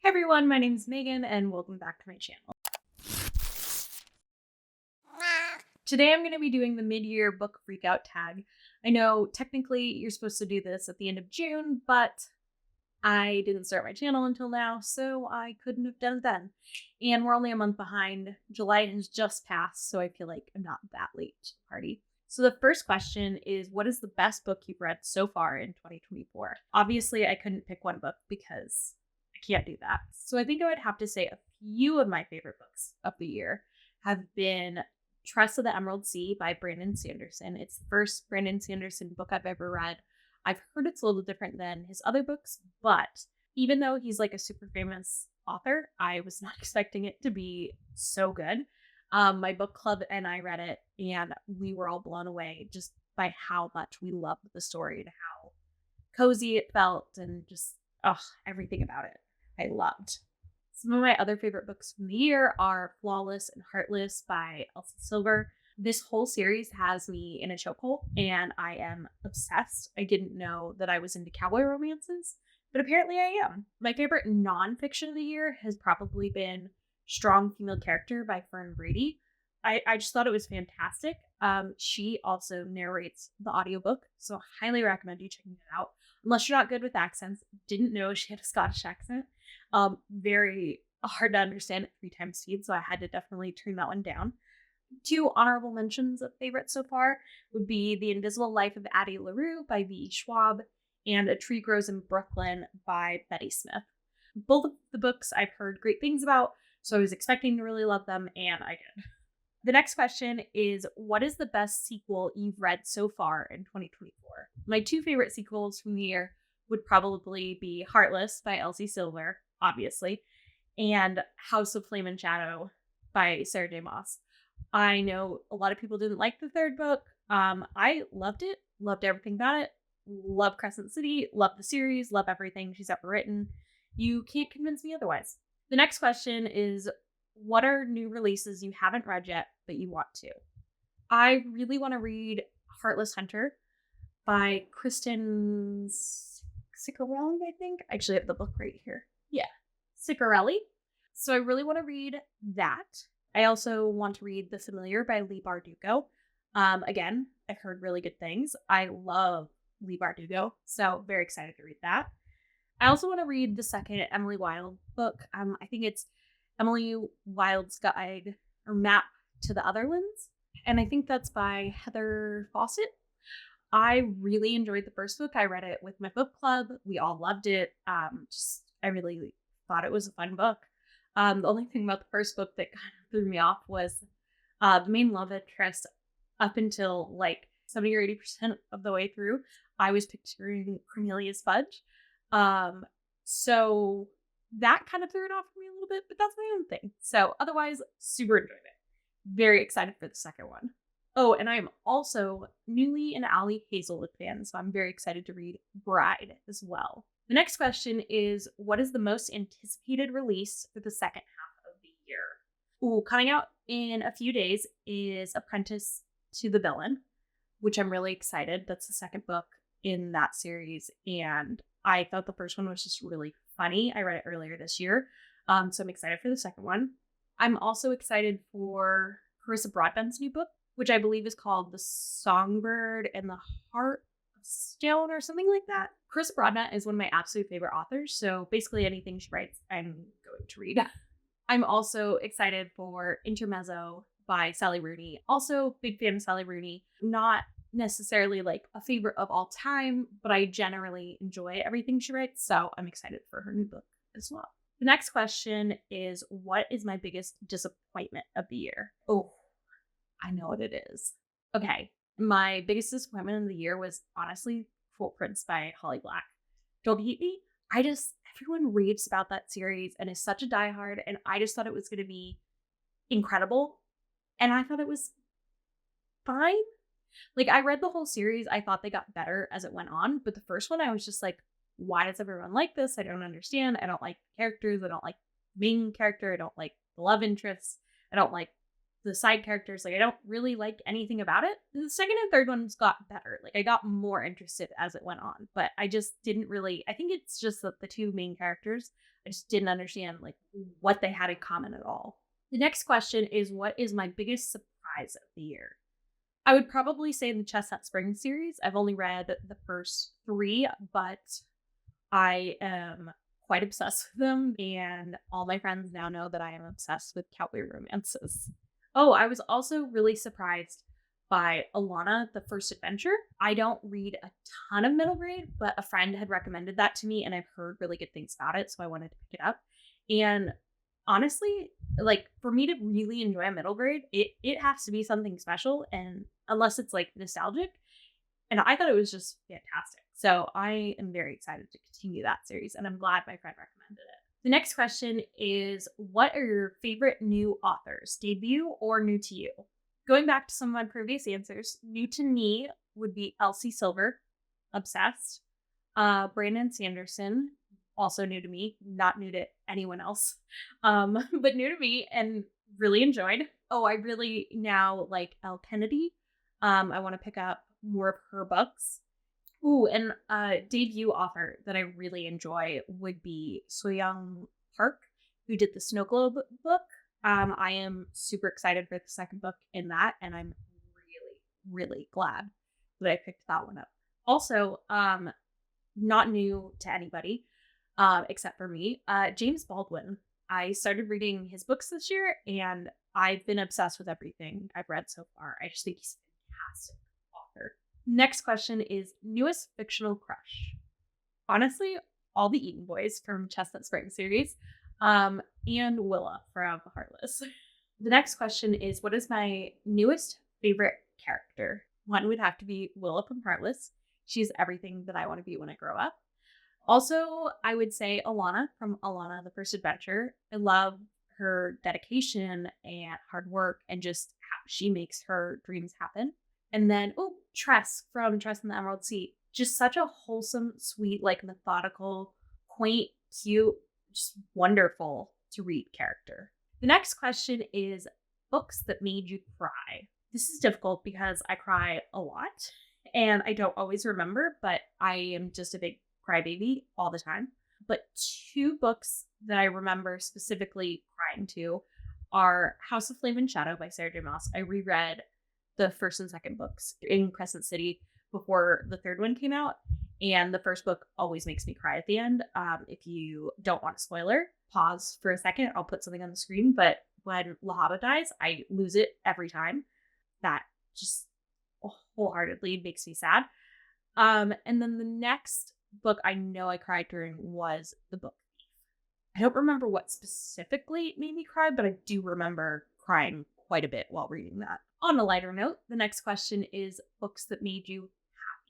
Hey everyone, my name is Megan and welcome back to my channel. Today I'm going to be doing the mid-year book freakout tag. I know technically you're supposed to do this at the end of June, but I didn't start my channel until now, so I couldn't have done it then. And we're only a month behind. July has just passed, so I feel like I'm not that late to the party. So the first question is, what is the best book you've read so far in 2024? Obviously, I couldn't pick one book because I can't do that. So I think I would have to say a few of my favorite books of the year have been Trust of the Emerald Sea by Brandon Sanderson. It's the first Brandon Sanderson book I've ever read. I've heard it's a little different than his other books, but even though he's like a super famous author, I was not expecting it to be so good. My book club and I read it, and we were all blown away just by how much we loved the story and how cozy it felt, and just everything about it I loved. Some of my other favorite books from the year are Flawless and Heartless by Elsie Silver. This whole series has me in a chokehold, and I am obsessed. I didn't know that I was into cowboy romances, but apparently I am. My favorite nonfiction of the year has probably been Strong Female Character by Fern Brady. I just thought it was fantastic. She also narrates the audiobook, so highly recommend you checking it out. Unless you're not good with accents, didn't know she had a Scottish accent. Very hard to understand at 3 times speed, so I had to definitely turn that one down. 2 honorable mentions of favorites so far would be The Invisible Life of Addie LaRue by V.E. Schwab and A Tree Grows in Brooklyn by Betty Smith. Both of the books I've heard great things about, so I was expecting to really love them, and I did. The next question is, what is the best sequel you've read so far in 2024? My 2 favorite sequels from the year would probably be Heartless by Elsie Silver, obviously, and House of Flame and Shadow by Sarah J. Maas. I know a lot of people didn't like the third book. I loved it, loved everything about it, love Crescent City, love the series, love everything she's ever written. You can't convince me otherwise. The next question is, what are new releases you haven't read yet, but you want to? I really want to read Heartless Hunter by Kristen Ciccarelli, I think. I actually have the book right here. Yeah, Ciccarelli. So I really want to read that. I also want to read The Familiar by Leigh Bardugo. Again, I've heard really good things. I love Leigh Bardugo, so very excited to read that. I also want to read the second Emily Wilde book. I think it's Emily Wilde's Guide or Map to the Otherlands, and I think that's by Heather Fawcett. I really enjoyed the first book. I read it with my book club. We all loved it. I really thought it was a fun book. The only thing about the first book that kind of threw me off was the main love interest. Up until like 70 or 80% of the way through, I was picturing Cornelius Fudge. So that kind of threw it off for me a little bit, but that's my own thing. So otherwise, super enjoyed it. Very excited for the second one. Oh, and I am also newly an Ali Hazelwood fan, so I'm very excited to read Bride as well. The next question is, what is the most anticipated release for the second half of the year? Ooh, coming out in a few days is Apprentice to the Villain, which I'm really excited. That's the second book in that series, and I thought the first one was just really funny. I read it earlier this year, so I'm excited for the second one. I'm also excited for Carissa Broadbent's new book, which I believe is called The Songbird and the Heart of Stone or something like that. Carissa Broadbent is one of my absolute favorite authors, so basically anything she writes, I'm going to read. I'm also excited for Intermezzo by Sally Rooney. Also, big fan of Sally Rooney. Not necessarily like a favorite of all time, but I generally enjoy everything she writes, so I'm excited for her new book as well. The next question is, what is my biggest disappointment of the year? Oh, I know what it is. Okay, my biggest disappointment of the year was honestly Full Prince by Holly Black. Don't hate me. Everyone raves about that series and is such a diehard, and I just thought it was going to be incredible, and I thought it was fine. Like, I read the whole series. I thought they got better as it went on, but the first one, I was just like, why does everyone like this? I don't understand. I don't like characters. I don't like main character. I don't like the love interests. I don't like the side characters. Like, I don't really like anything about it. The second and third ones got better. Like, I got more interested as it went on, but I just didn't really, I think it's just that the 2 main characters I just didn't understand like what they had in common at all. The next question is, what is my biggest surprise of the year? I would probably say the Chestnut Spring series. I've only read the first 3, but I am quite obsessed with them, and all my friends now know that I am obsessed with cowboy romances. Oh, I was also really surprised by Alana, the First Adventure. I don't read a ton of middle grade, but a friend had recommended that to me, and I've heard really good things about it, so I wanted to pick it up. And honestly, like for me to really enjoy a middle grade, it has to be something special, and unless it's like nostalgic. And I thought it was just fantastic. So I am very excited to continue that series, and I'm glad my friend recommended it. The next question is, what are your favorite new authors, debut or new to you? Going back to some of my previous answers, new to me would be Elsie Silver, obsessed. Brandon Sanderson, also new to me, not new to anyone else, but new to me and really enjoyed. Oh, I really now like Elle Kennedy. I want to pick up more of her books. Ooh, and a debut author that I really enjoy would be Soyoung Park, who did the Snow Globe book. I am super excited for the second book in that, and I'm really, really glad that I picked that one up. Also, not new to anybody, except for me, James Baldwin. I started reading his books this year, and I've been obsessed with everything I've read so far. I just think he's a fantastic author. Next question is, newest fictional crush. Honestly, all the Eaton boys from Chestnut Spring series, and Willa from Heartless. The next question is, what is my newest favorite character? One would have to be Willa from Heartless. She's everything that I want to be when I grow up. Also, I would say Alana from Alana, the First Adventure. I love her dedication and hard work and just how she makes her dreams happen. And then, Tress from Tress and the Emerald Sea. Just such a wholesome, sweet, like methodical, quaint, cute, just wonderful to read character. The next question is, books that made you cry. This is difficult because I cry a lot and I don't always remember, but I am just a big crybaby all the time. But 2 books that I remember specifically crying to are House of Flame and Shadow by Sarah J. Maas. I reread the first and second books in Crescent City before the third one came out, and the first book always makes me cry at the end. If you don't want a spoiler, pause for a second. I'll put something on the screen, but when Lahaba dies, I lose it every time. That just wholeheartedly makes me sad. And then the next book I know I cried during was The Book Thief. I don't remember what specifically made me cry, but I do remember crying quite a bit while reading that. On a lighter note, the next question is books that made you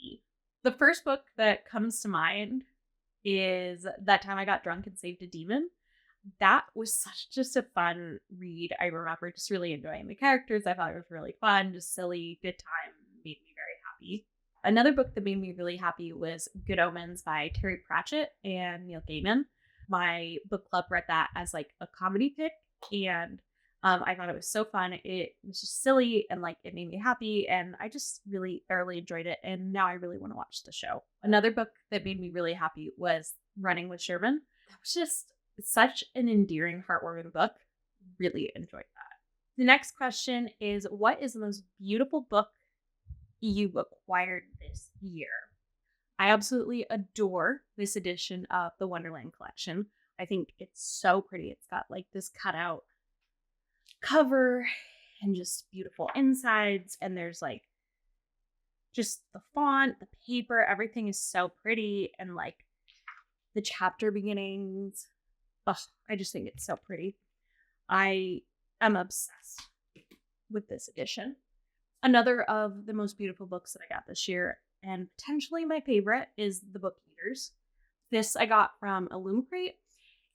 happy. The first book that comes to mind is That Time I Got Drunk and Saved a Demon. That was such just a fun read. I remember just really enjoying the characters. I thought it was really fun, just silly, good time, made me very happy. Another book that made me really happy was Good Omens by Terry Pratchett and Neil Gaiman. My book club read that as like a comedy pick, and I thought it was so fun. It was just silly and like it made me happy, and I just really thoroughly enjoyed it. And now I really want to watch the show. Another book that made me really happy was Running with Sherman. That was just such an endearing, heartwarming book. Really enjoyed that. The next question is, what is the most beautiful book you acquired this year? I absolutely adore this edition of the Wonderland collection. I think it's so pretty. It's got like this cutout cover and just beautiful insides, and there's like just the font, the paper, everything is so pretty, and like the chapter beginnings. I just think it's so pretty. I am obsessed with this edition. Another of the most beautiful books that I got this year, and potentially my favorite, is The Book Eaters. This I got from Illumicrate,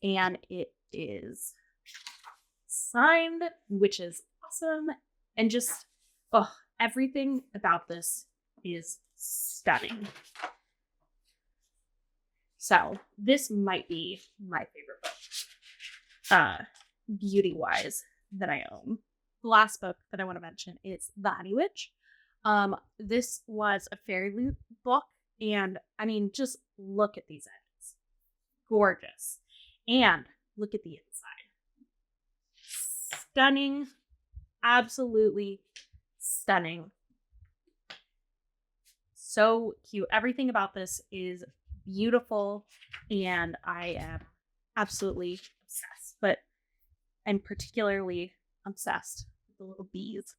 and it is signed, which is awesome. And just, everything about this is stunning. So this might be my favorite book, beauty-wise, that I own. The last book that I want to mention is The Honey Witch. This was a fairy loot book, and I mean, just look at these edges. Gorgeous. And look at the inside. Stunning. Absolutely stunning. So cute. Everything about this is beautiful, and I am absolutely obsessed. But I'm particularly obsessed with the little bees.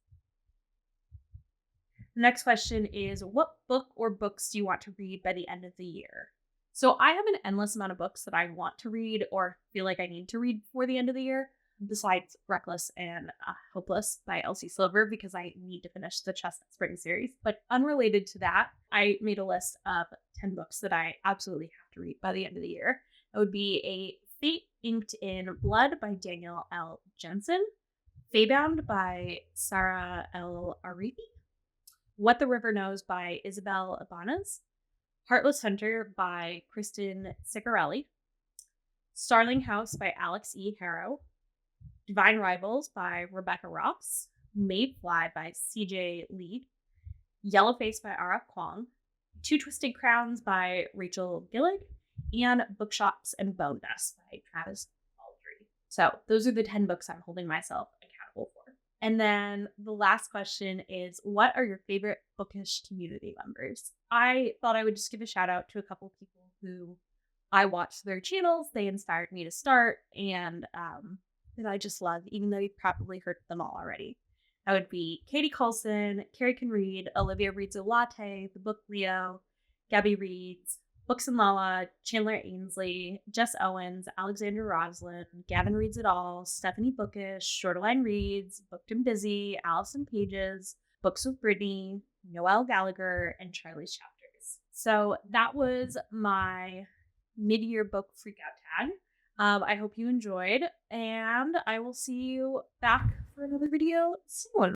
The next question is, what book or books do you want to read by the end of the year? So I have an endless amount of books that I want to read or feel like I need to read before the end of the year, besides Reckless and Hopeless by Elsie Silver, because I need to finish the Chestnut Spring series. But unrelated to that, I made a list of 10 books that I absolutely have to read by the end of the year. It would be A Fate Inked in Blood by Daniel L. Jensen, Faybound by Sarah L. Arifi, What the River Knows by Isabel Ibanez, Heartless Hunter by Kristen Ciccarelli, Starling House by Alex E. Harrow, Divine Rivals by Rebecca Ross, Made Fly by C.J. Lee, Yellowface by R.F. Kuang, Two Twisted Crowns by Rachel Gillig, and Bookshops and Bone Dust by Travis Baldry. So those are the 10 books I'm holding myself accountable for. And then the last question is, what are your favorite Bookish community members? I thought I would just give a shout out to a couple people who I watched their channels. They inspired me to start, and that I just love, even though you've probably heard them all already. That would be Katie Coulson, Carrie Can Read, Olivia Reads a Latte, The Book Leo, Gabby Reads, Books and Lala, Chandler Ainsley, Jess Owens, Alexandra Roslin, Gavin Reads It All, Stephanie Bookish, Shorterline Reads, Booked and Busy, Allison Pages, Books with Brittany, Noelle Gallagher, and Charlie's Chapters. So that was my mid-year book freakout tag. I hope you enjoyed, and I will see you back for another video soon.